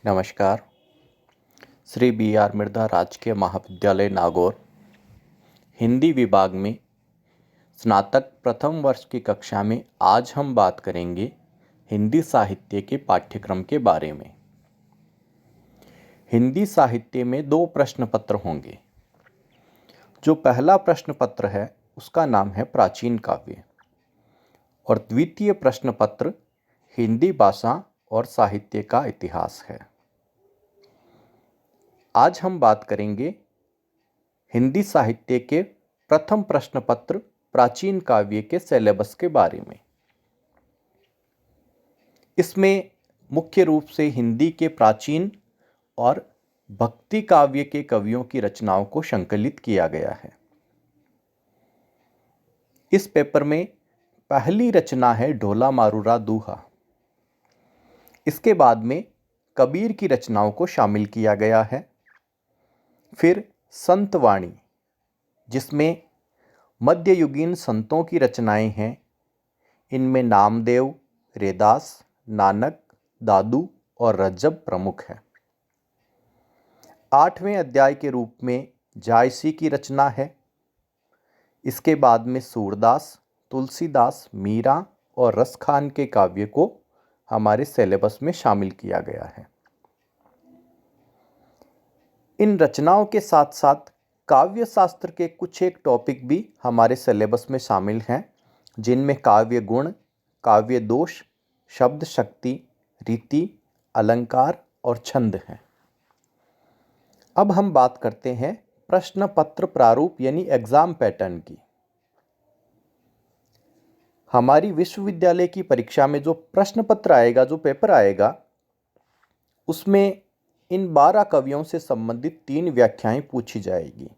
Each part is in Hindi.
नमस्कार। श्री बी आर मिर्धा राजकीय महाविद्यालय नागौर हिंदी विभाग में स्नातक प्रथम वर्ष की कक्षा में आज हम बात करेंगे हिंदी साहित्य के पाठ्यक्रम के बारे में। हिंदी साहित्य में 2 प्रश्न पत्र होंगे। जो पहला प्रश्न पत्र है उसका नाम है प्राचीन काव्य और द्वितीय प्रश्न पत्र हिंदी भाषा और साहित्य का इतिहास है। आज हम बात करेंगे हिंदी साहित्य के प्रथम प्रश्न पत्र प्राचीन काव्य के सिलेबस के बारे में। इसमें मुख्य रूप से हिंदी के प्राचीन और भक्ति काव्य के कवियों की रचनाओं को संकलित किया गया है। इस पेपर में पहली रचना है ढोला मारूरा दूहा। इसके बाद में कबीर की रचनाओं को शामिल किया गया है। फिर संतवाणी, जिसमें मध्ययुगीन संतों की रचनाएं हैं। इनमें नामदेव, रैदास, नानक, दादू और रज्जब प्रमुख है। 8वें अध्याय के रूप में जायसी की रचना है। इसके बाद में सूरदास, तुलसीदास, मीरा और रसखान के काव्य को हमारे सिलेबस में शामिल किया गया है। इन रचनाओं के साथ साथ काव्य शास्त्र के कुछ एक टॉपिक भी हमारे सिलेबस में शामिल हैं, जिनमें काव्य गुण, काव्य दोष, शब्द शक्ति, रीति, अलंकार और छंद हैं। अब हम बात करते हैं प्रश्न पत्र प्रारूप यानी एग्जाम पैटर्न की। हमारी विश्वविद्यालय की परीक्षा में जो प्रश्न पत्र आएगा, जो पेपर आएगा, उसमें इन 12 कवियों से संबंधित 3 व्याख्याएं पूछी जाएगी।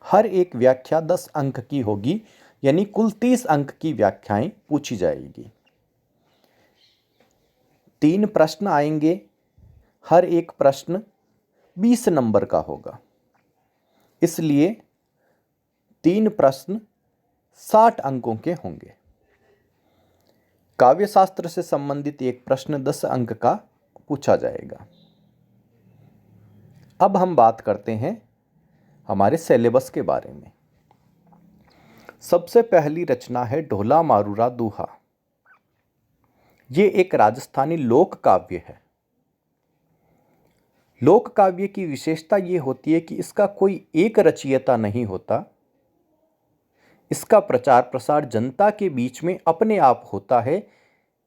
हर एक व्याख्या 10 अंक की होगी, यानी कुल 30 अंक की व्याख्याएं पूछी जाएगी। 3 प्रश्न आएंगे, हर एक प्रश्न 20 नंबर का होगा, इसलिए 3 प्रश्न 60 अंकों के होंगे। काव्य शास्त्र से संबंधित एक प्रश्न 10 अंक का पूछा जाएगा। अब हम बात करते हैं हमारे सिलेबस के बारे में। सबसे पहली रचना है ढोला मारूरा दूहा। ये एक राजस्थानी लोक काव्य है। लोक काव्य की विशेषता ये होती है कि इसका कोई एक रचयिता नहीं होता। इसका प्रचार प्रसार जनता के बीच में अपने आप होता है।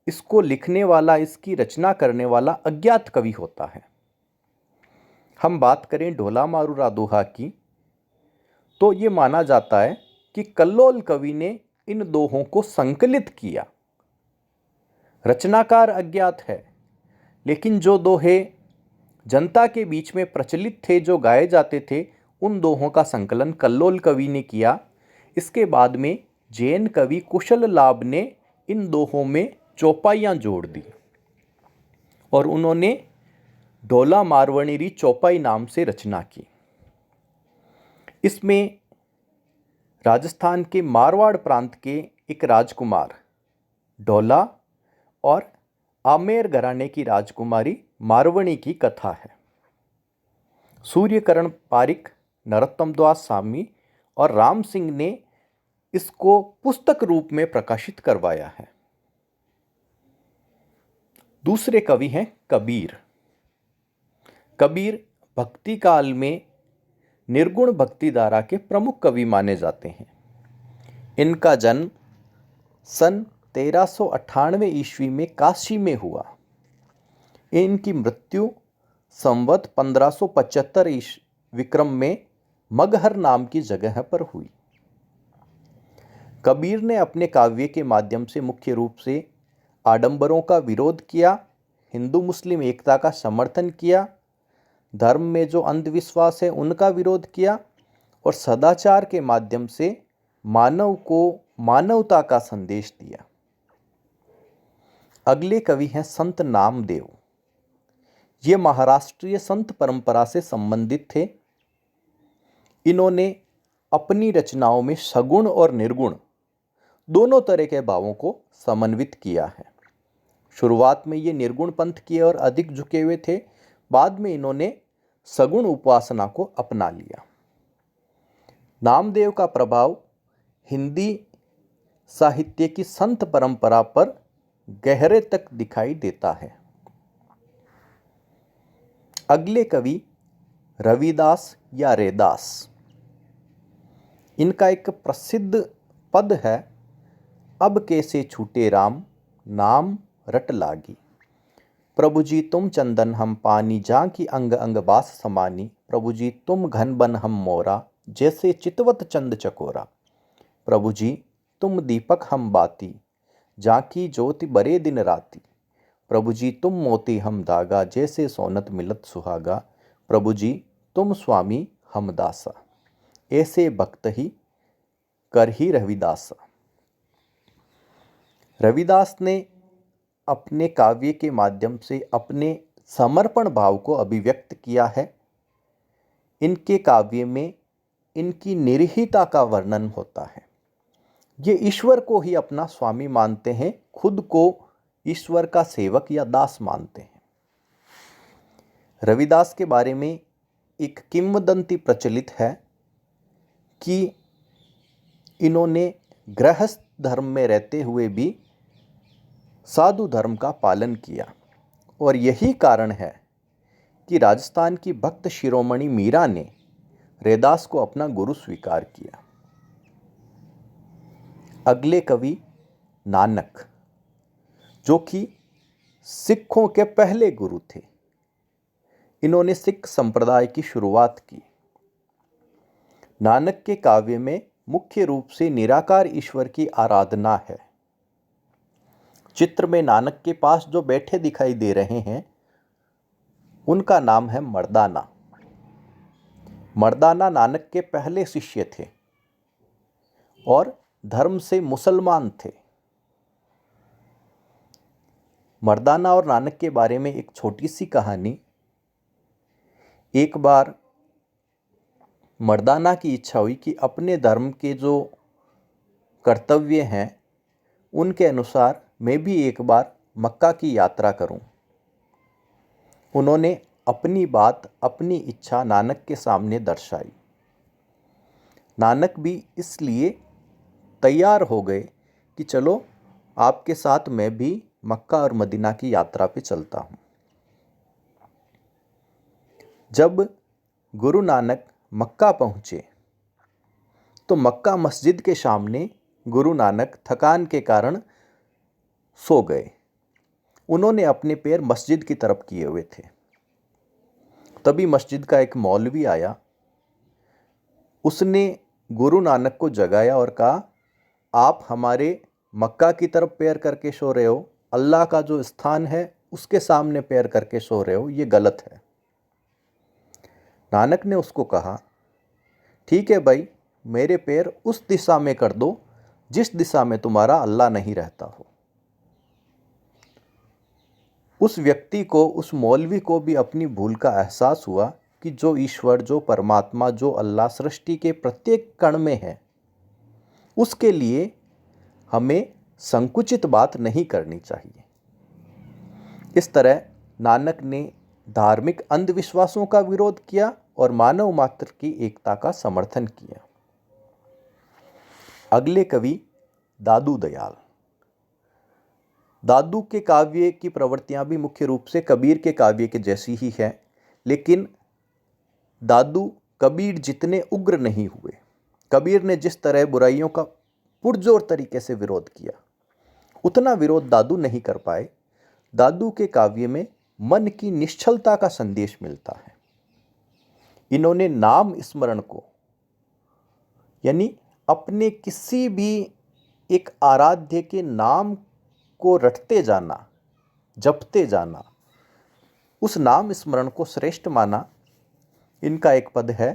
इसको लिखने वाला, इसकी रचना करने वाला अज्ञात कवि होता है। हम बात करें ढोला मारूरा दूहा की, तो ये माना जाता है कि कल्लोल कवि ने इन दोहों को संकलित किया। रचनाकार अज्ञात है, लेकिन जो दोहे जनता के बीच में प्रचलित थे, जो गाए जाते थे, उन दोहों का संकलन कल्लोल कवि ने किया। इसके बाद में जैन कवि कुशल लाभ ने इन दोहों में चौपाइयाँ जोड़ दी और उन्होंने ढोला मारवणीरी चौपाई नाम से रचना की। इसमें राजस्थान के मारवाड़ प्रांत के एक राजकुमार ढोला और आमेर घराने की राजकुमारी मारवणी की कथा है। सूर्यकरण पारिक, नरोत्तम दास स्वामी और राम सिंह ने इसको पुस्तक रूप में प्रकाशित करवाया है। दूसरे कवि हैं कबीर। कबीर भक्ति काल में निर्गुण भक्ति धारा के प्रमुख कवि माने जाते हैं। इनका जन्म सन 1398 ईस्वी में काशी में हुआ। इनकी मृत्यु संवत 1575 विक्रम में मगहर नाम की जगह पर हुई। कबीर ने अपने काव्य के माध्यम से मुख्य रूप से आडंबरों का विरोध किया, हिंदू मुस्लिम एकता का समर्थन किया, धर्म में जो अंधविश्वास है उनका विरोध किया और सदाचार के माध्यम से मानव को मानवता का संदेश दिया। अगले कवि हैं संत नामदेव। ये महाराष्ट्रीय संत परंपरा से संबंधित थे। इन्होंने अपनी रचनाओं में सगुण और निर्गुण दोनों तरह के भावों को समन्वित किया है। शुरुआत में ये निर्गुण पंथ की ओर अधिक झुके हुए थे, बाद में इन्होंने सगुण उपासना को अपना लिया। नामदेव का प्रभाव हिंदी साहित्य की संत परंपरा पर गहरे तक दिखाई देता है। अगले कवि रविदास या रैदास। इनका एक प्रसिद्ध पद है, अब कैसे छूटे राम, नाम रट लागी। प्रभु जी तुम चंदन हम पानी, जा की अंग अंग बास समानी। प्रभु जी तुम घन बन हम मोरा, जैसे चितवत चंद चकोरा। प्रभु जी तुम दीपक हम बाती, जाकी ज्योति बरे दिन राती। प्रभु जी तुम मोती हम धागा, जैसे सोनत मिलत सुहागा। प्रभु जी तुम स्वामी हम दासा, ऐसे भक्त ही कर ही रविदासा। रविदास ने अपने काव्य के माध्यम से अपने समर्पण भाव को अभिव्यक्त किया है। इनके काव्य में इनकी निरहीता का वर्णन होता है। ये ईश्वर को ही अपना स्वामी मानते हैं, खुद को ईश्वर का सेवक या दास मानते हैं। रविदास के बारे में एक किंवदंती प्रचलित है कि इन्होंने गृहस्थ धर्म में रहते हुए भी साधु धर्म का पालन किया, और यही कारण है कि राजस्थान की भक्त शिरोमणि मीरा ने रैदास को अपना गुरु स्वीकार किया। अगले कवि नानक, जो कि सिखों के पहले गुरु थे। इन्होंने सिख संप्रदाय की शुरुआत की। नानक के काव्य में मुख्य रूप से निराकार ईश्वर की आराधना है। चित्र में नानक के पास जो बैठे दिखाई दे रहे हैं, उनका नाम है मर्दाना। मर्दाना नानक के पहले शिष्य थे और धर्म से मुसलमान थे। मर्दाना और नानक के बारे में एक छोटी सी कहानी। एक बार मर्दाना की इच्छा हुई कि अपने धर्म के जो कर्तव्य हैं उनके अनुसार मैं भी एक बार मक्का की यात्रा करूं। उन्होंने अपनी बात, अपनी इच्छा नानक के सामने दर्शाई। नानक भी इसलिए तैयार हो गए कि चलो आपके साथ मैं भी मक्का और मदीना की यात्रा पे चलता हूं। जब गुरु नानक मक्का पहुंचे तो मक्का मस्जिद के सामने गुरु नानक थकान के कारण सो गए। उन्होंने अपने पैर मस्जिद की तरफ किए हुए थे। तभी मस्जिद का एक मौलवी आया। उसने गुरु नानक को जगाया और कहा, आप हमारे मक्का की तरफ पैर करके सो रहे हो, अल्लाह का जो स्थान है उसके सामने पैर करके सो रहे हो, ये गलत है। नानक ने उसको कहा, ठीक है भाई, मेरे पैर उस दिशा में कर दो जिस दिशा में तुम्हारा अल्लाह नहीं रहता हो। उस व्यक्ति को, उस मौलवी को भी अपनी भूल का एहसास हुआ कि जो ईश्वर, जो परमात्मा, जो अल्लाह सृष्टि के प्रत्येक कण में है, उसके लिए हमें संकुचित बात नहीं करनी चाहिए। इस तरह नानक ने धार्मिक अंधविश्वासों का विरोध किया और मानव मात्र की एकता का समर्थन किया। अगले कवि दादू दयाल। दादू के काव्य की प्रवृत्तियां भी मुख्य रूप से कबीर के काव्य के जैसी ही है, लेकिन दादू कबीर जितने उग्र नहीं हुए। कबीर ने जिस तरह बुराइयों का पुरजोर तरीके से विरोध किया, उतना विरोध दादू नहीं कर पाए। दादू के काव्य में मन की निश्चलता का संदेश मिलता है। इन्होंने नाम स्मरण को, यानी अपने किसी भी एक आराध्य के नाम को रटते जाना, जपते जाना, उस नाम स्मरण को श्रेष्ठ माना। इनका एक पद है,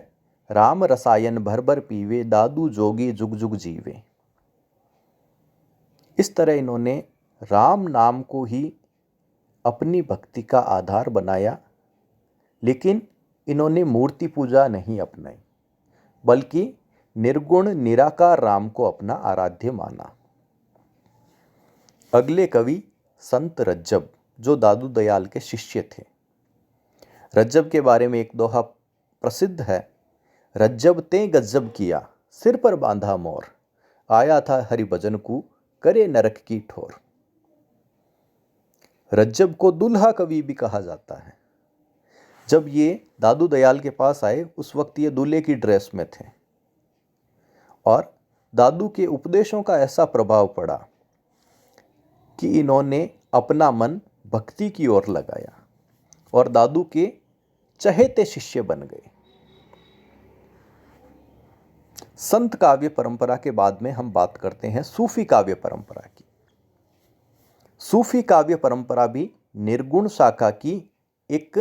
राम रसायन भर भर पीवे, दादू जोगी जुग जुग जीवे। इस तरह इन्होंने राम नाम को ही अपनी भक्ति का आधार बनाया, लेकिन इन्होंने मूर्ति पूजा नहीं अपनाई, बल्कि निर्गुण निराकार राम को अपना आराध्य माना। अगले कवि संत रज्जब, जो दादू दयाल के शिष्य थे। रज्जब के बारे में एक दोहा प्रसिद्ध है, रज्जब ते गज्जब किया, सिर पर बांधा मोर, आया था हरि भजन को, करे नरक की ठोर। रज्जब को दुल्हा कवि भी कहा जाता है। जब ये दादू दयाल के पास आए उस वक्त ये दूल्हे की ड्रेस में थे और दादू के उपदेशों का ऐसा प्रभाव पड़ा कि इन्होंने अपना मन भक्ति की ओर लगाया और दादू के चहेते शिष्य बन गए। संत काव्य परंपरा के बाद में हम बात करते हैं सूफी काव्य परंपरा की। सूफी काव्य परंपरा भी निर्गुण शाखा की एक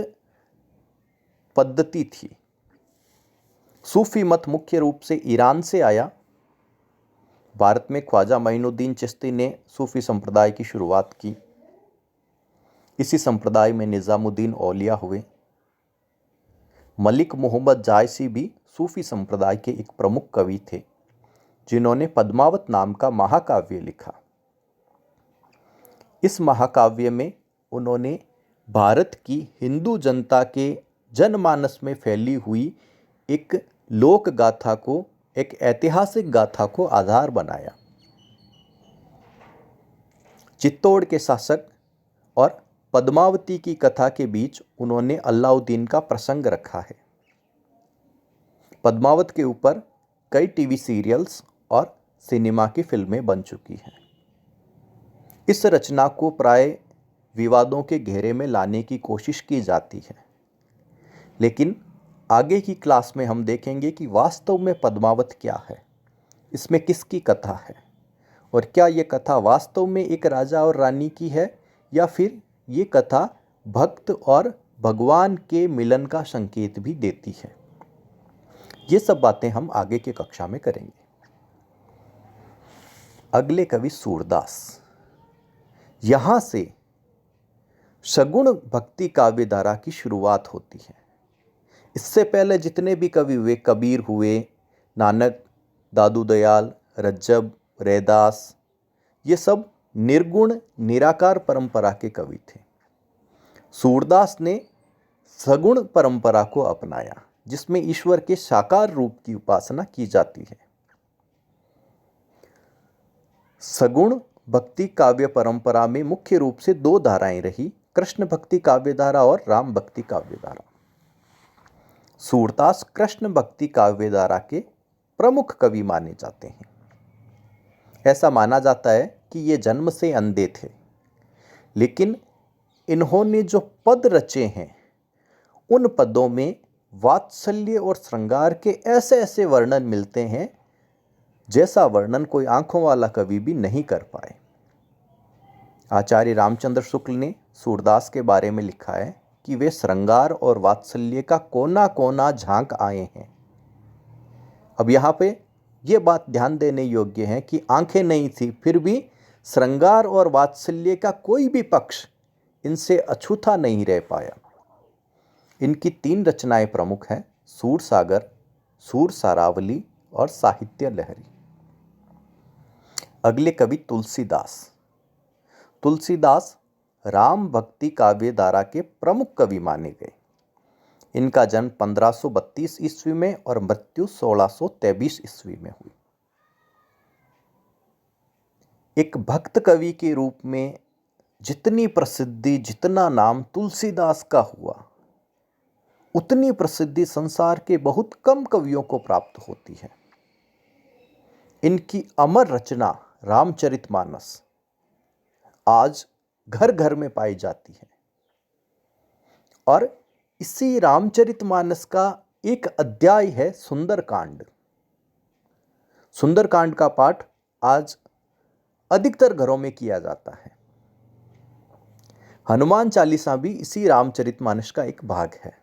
पद्धति थी। सूफी मत मुख्य रूप से ईरान से आया। भारत में ख्वाजा मोइनुद्दीन चिश्ती ने सूफी संप्रदाय की शुरुआत की। इसी संप्रदाय में निज़ामुद्दीन औलिया हुए। मलिक मोहम्मद जायसी भी सूफी संप्रदाय के एक प्रमुख कवि थे, जिन्होंने पद्मावत नाम का महाकाव्य लिखा। इस महाकाव्य में उन्होंने भारत की हिंदू जनता के जनमानस में फैली हुई एक लोक गाथा को, एक ऐतिहासिक गाथा को आधार बनाया। चित्तौड़ के शासक और पद्मावती की कथा के बीच उन्होंने अलाउद्दीन का प्रसंग रखा है। पद्मावत के ऊपर कई टीवी सीरियल्स और सिनेमा की फिल्में बन चुकी हैं। इस रचना को प्राय विवादों के घेरे में लाने की कोशिश की जाती है, लेकिन आगे की क्लास में हम देखेंगे कि वास्तव में पद्मावत क्या है, इसमें किसकी कथा है और क्या ये कथा वास्तव में एक राजा और रानी की है या फिर ये कथा भक्त और भगवान के मिलन का संकेत भी देती है। ये सब बातें हम आगे की कक्षा में करेंगे। अगले कवि सूरदास। यहाँ से सगुण भक्ति काव्य धारा की शुरुआत होती है। इससे पहले जितने भी कवि हुए, कबीर हुए, नानक, दादू दयाल, रज्जब, रैदास, ये सब निर्गुण निराकार परंपरा के कवि थे। सूरदास ने सगुण परंपरा को अपनाया, जिसमें ईश्वर के साकार रूप की उपासना की जाती है। सगुण भक्ति काव्य परंपरा में मुख्य रूप से दो धाराएं रही, कृष्ण भक्ति काव्य धारा और राम भक्ति काव्य धारा। सूरदास कृष्ण भक्ति काव्य धारा के प्रमुख कवि माने जाते हैं। ऐसा माना जाता है कि ये जन्म से अंधे थे, लेकिन इन्होंने जो पद रचे हैं उन पदों में वात्सल्य और श्रृंगार के ऐसे ऐसे वर्णन मिलते हैं जैसा वर्णन कोई आंखों वाला कवि भी नहीं कर पाए। आचार्य रामचंद्र शुक्ल ने सूरदास के बारे में लिखा है कि वे श्रृंगार और वात्सल्य का कोना कोना झांक आए हैं। अब यहाँ पे ये बात ध्यान देने योग्य है कि आंखें नहीं थी, फिर भी श्रृंगार और वात्सल्य का कोई भी पक्ष इनसे अछूता नहीं रह पाया। इनकी 3 रचनाएं प्रमुख हैं, सूर सागर, सूर सारावली और साहित्य लहरी। अगले कवि तुलसीदास। तुलसीदास राम भक्ति काव्य धारा के प्रमुख कवि माने गए। इनका जन्म 1532 ईस्वी में और मृत्यु 1623 ईस्वी में हुई। एक भक्त कवि के रूप में जितनी प्रसिद्धि, जितना नाम तुलसीदास का हुआ, उतनी प्रसिद्धि संसार के बहुत कम कवियों को प्राप्त होती है। इनकी अमर रचना रामचरितमानस आज घर घर में पाई जाती है और इसी रामचरितमानस का एक अध्याय है सुंदरकांड। सुंदरकांड का पाठ आज अधिकतर घरों में किया जाता है। हनुमान चालीसा भी इसी रामचरितमानस का एक भाग है।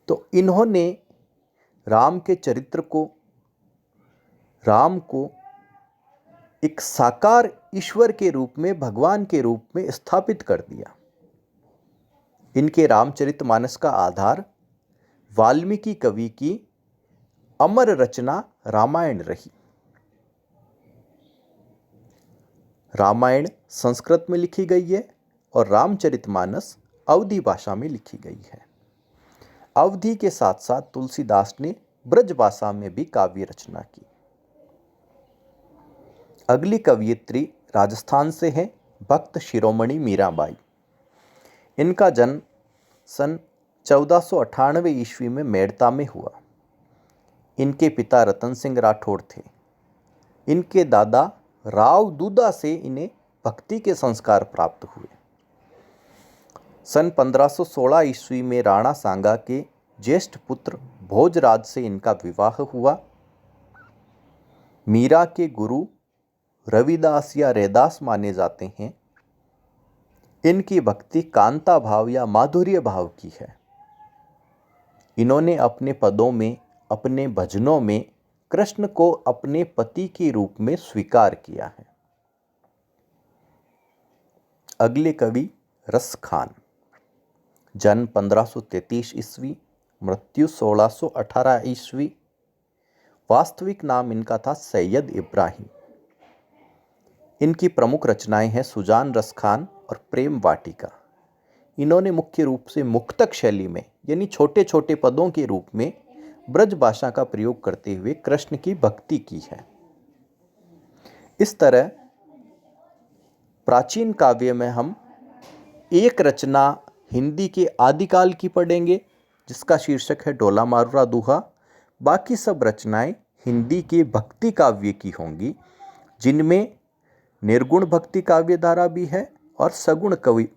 तो इन्होंने राम के चरित्र को, राम को एक साकार ईश्वर के रूप में, भगवान के रूप में स्थापित कर दिया। इनके रामचरितमानस का आधार वाल्मीकि कवि की अमर रचना रामायण रही। रामायण संस्कृत में लिखी गई है और रामचरितमानस अवधी भाषा में लिखी गई है। अवधी के साथ साथ तुलसीदास ने ब्रज भाषा में भी काव्य रचना की। अगली कवयित्री राजस्थान से हैं भक्त शिरोमणि मीराबाई। इनका जन्म सन 1498 ईस्वी में मेड़ता में हुआ। इनके पिता रतन सिंह राठौड़ थे। इनके दादा राव दूदा से इन्हें भक्ति के संस्कार प्राप्त हुए। सन 1516 ईस्वी में राणा सांगा के ज्येष्ठ पुत्र भोजराज से इनका विवाह हुआ। मीरा के गुरु रविदास या रैदास माने जाते हैं। इनकी भक्ति कांता भाव या माधुर्य भाव की है। इन्होंने अपने पदों में, अपने भजनों में कृष्ण को अपने पति के रूप में स्वीकार किया है। अगले कवि रस खान। जन्म 1533 ईस्वी, मृत्यु 1618 ईस्वी। वास्तविक नाम इनका था सैयद इब्राहिम। इनकी प्रमुख रचनाएं हैं सुजान रस खान और प्रेम वाटिका। इन्होंने मुख्य रूप से मुक्तक शैली में यानी छोटे छोटे पदों के रूप में ब्रज भाषा का प्रयोग करते हुए कृष्ण की भक्ति की है। इस तरह प्राचीन काव्य में हम एक रचना हिंदी के आदिकाल की पढ़ेंगे जिसका शीर्षक है डोला मारूरा दूहा। बाकी सब रचनाएं हिंदी के भक्ति काव्य की होंगी जिनमें निर्गुण भक्ति काव्यधारा भी है और सगुण कवि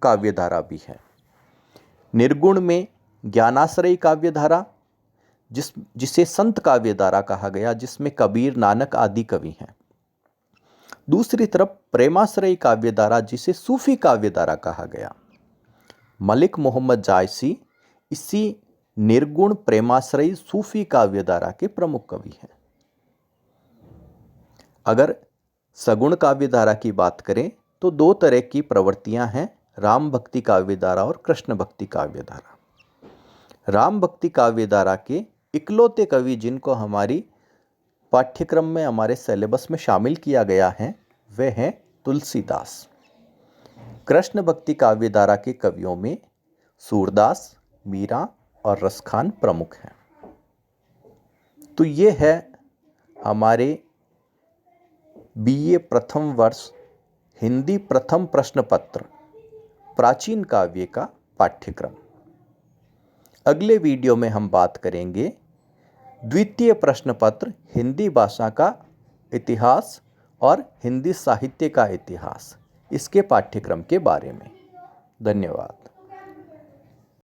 काव्यधारा भी है। निर्गुण में ज्ञानाश्रयी काव्यधारा जिसे संत काव्यधारा कहा गया, जिसमें कबीर, नानक आदि कवि हैं। दूसरी तरफ प्रेमाश्रयी काव्यधारा जिसे सूफी काव्यधारा कहा गया। मलिक मोहम्मद जायसी इसी निर्गुण प्रेमाश्रयी सूफी काव्यधारा के प्रमुख कवि हैं। अगर सगुण काव्यधारा की बात करें तो दो तरह की प्रवृत्तियां हैं, राम भक्ति काव्यधारा और कृष्ण भक्ति काव्यधारा। राम भक्ति काव्यधारा के इकलौते कवि जिनको हमारी पाठ्यक्रम में, हमारे सिलेबस में शामिल किया गया है, वे हैं तुलसीदास। कृष्ण भक्ति काव्यधारा के कवियों में सूरदास, मीरा और रसखान प्रमुख हैं। तो ये है हमारे बीए प्रथम वर्ष हिंदी प्रथम प्रश्न पत्र प्राचीन काव्य का पाठ्यक्रम। अगले वीडियो में हम बात करेंगे द्वितीय प्रश्न पत्र हिंदी भाषा का इतिहास और हिंदी साहित्य का इतिहास, इसके पाठ्यक्रम के बारे में। धन्यवाद।